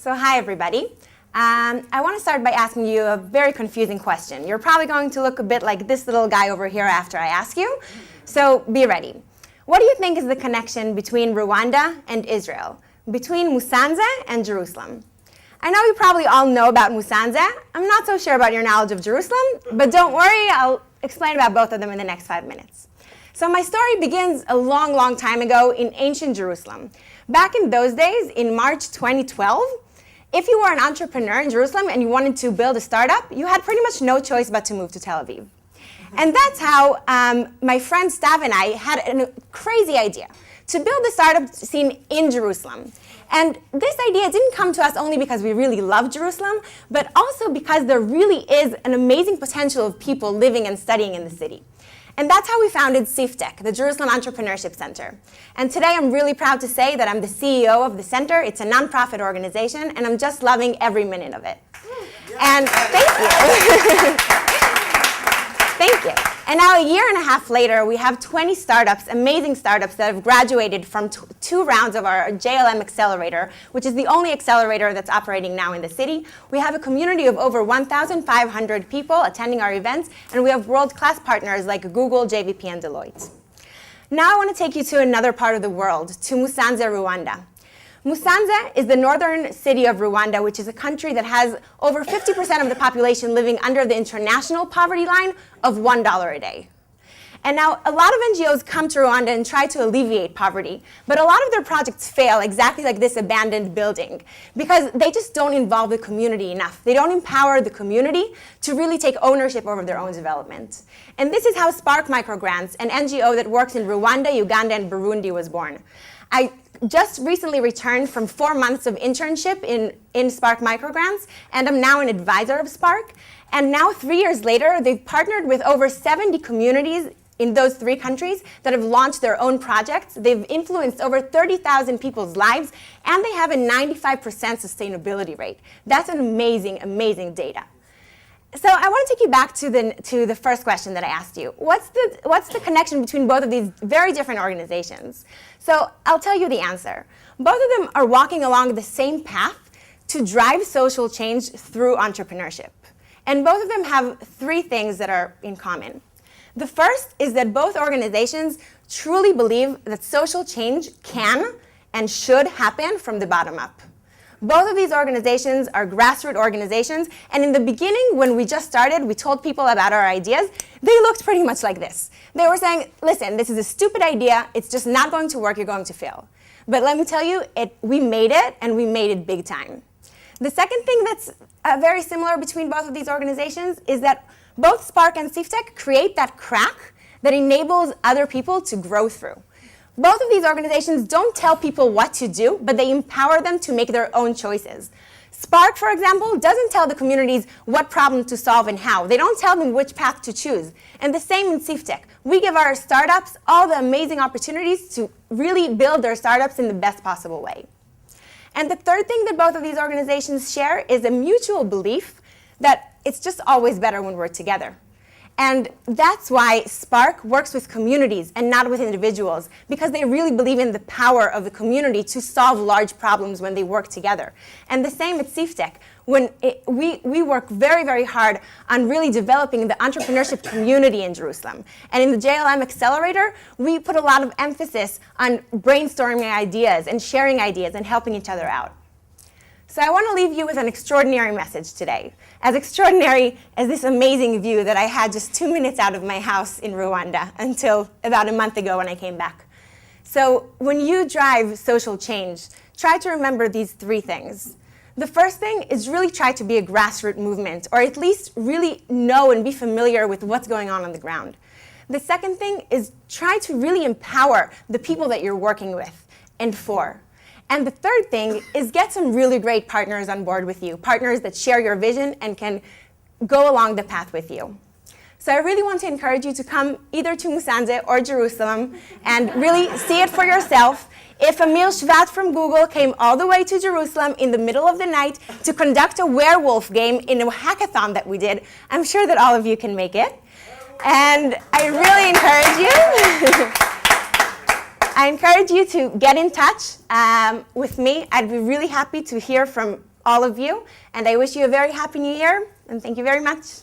So hi, everybody. I want to start by asking you a very confusing question. You're probably going to look a bit like this little guy over here after I ask you, so be ready. What do you think is the connection between Rwanda and Israel, between Musanze and Jerusalem? I know you probably all know about Musanze. I'm not so sure about your knowledge of Jerusalem, but don't worry, I'll explain about both of them in the next 5 minutes. So my story begins a long, long time ago in ancient Jerusalem. Back in those days, in March 2012, if you were an entrepreneur in Jerusalem and you wanted to build a startup, you had pretty much no choice but to move to Tel Aviv. And that's how my friend Stav and I had a crazy idea to build a startup scene in Jerusalem. And this idea didn't come to us only because we really love Jerusalem, but also because there really is an amazing potential of people living and studying in the city. And that's how we founded Ziv, the Jerusalem Entrepreneurship Center. And today I'm really proud to say that I'm the CEO of the center. It's a nonprofit organization, and I'm just loving every minute of it. And thank you. Thank you. And now a year and a half later, we have 20 startups, amazing startups that have graduated from two rounds of our JLM accelerator, which is the only accelerator that's operating now in the city. We have a community of over 1,500 people attending our events, and we have world-class partners like Google, JVP, and Deloitte. Now I want to take you to another part of the world, to Musanze, Rwanda. Musanze is the northern city of Rwanda, which is a country that has over 50% of the population living under the international poverty line of $1 a day. And now a lot of NGOs come to Rwanda and try to alleviate poverty, but a lot of their projects fail exactly like this abandoned building because they just don't involve the community enough. They don't empower the community to really take ownership over their own development. And this is how Spark Microgrants, an NGO that works in Rwanda, Uganda, and Burundi, was born. I just recently returned from 4 months of internship in Spark Microgrants, and I'm now an advisor of Spark. And now 3 years later, they've partnered with over 70 communities in those 3 countries that have launched their own projects. They've influenced over 30,000 people's lives, and they have a 95% sustainability rate. That's an amazing, amazing data. So I want to take you back to the first question that I asked you. What's the connection between both of these very different organizations? So I'll tell you the answer. Both of them are walking along the same path to drive social change through entrepreneurship. And both of them have 3 things that are in common. The first is that both organizations truly believe that social change can and should happen from the bottom up. Both of these organizations are grassroots organizations, and in the beginning, when we just started, we told people about our ideas. They looked pretty much like this. They were saying, listen, this is a stupid idea. It's just not going to work. You're going to fail. But let me tell you, we made it, and we made it big time. The second thing that's very similar between both of these organizations is that both Spark and Ziv create that crack that enables other people to grow through. Both of these organizations don't tell people what to do, but they empower them to make their own choices. Spark, for example, doesn't tell the communities what problem to solve and how. They don't tell them which path to choose. And the same in Ziv. We give our startups all the amazing opportunities to really build their startups in the best possible way. And the third thing that both of these organizations share is a mutual belief that it's just always better when we're together. And that's why Spark works with communities and not with individuals, because they really believe in the power of the community to solve large problems when they work together. And the same at Ziv. We work very, very hard on really developing the entrepreneurship community in Jerusalem. And in the JLM Accelerator, we put a lot of emphasis on brainstorming ideas and sharing ideas and helping each other out. So I want to leave you with an extraordinary message today. As extraordinary as this amazing view that I had just 2 minutes out of my house in Rwanda until about a month ago when I came back. So when you drive social change, try to remember these 3 things. The first thing is really try to be a grassroots movement, or at least really know and be familiar with what's going on the ground. The second thing is try to really empower the people that you're working with and for. And the third thing is get some really great partners on board with you, partners that share your vision and can go along the path with you. So I really want to encourage you to come either to Musanze or Jerusalem and really see it for yourself. If Emil Shvat from Google came all the way to Jerusalem in the middle of the night to conduct a werewolf game in a hackathon that we did, I'm sure that all of you can make it. And I really encourage you. I encourage you to get in touch with me. I'd be really happy to hear from all of you, and I wish you a very happy new year, and thank you very much.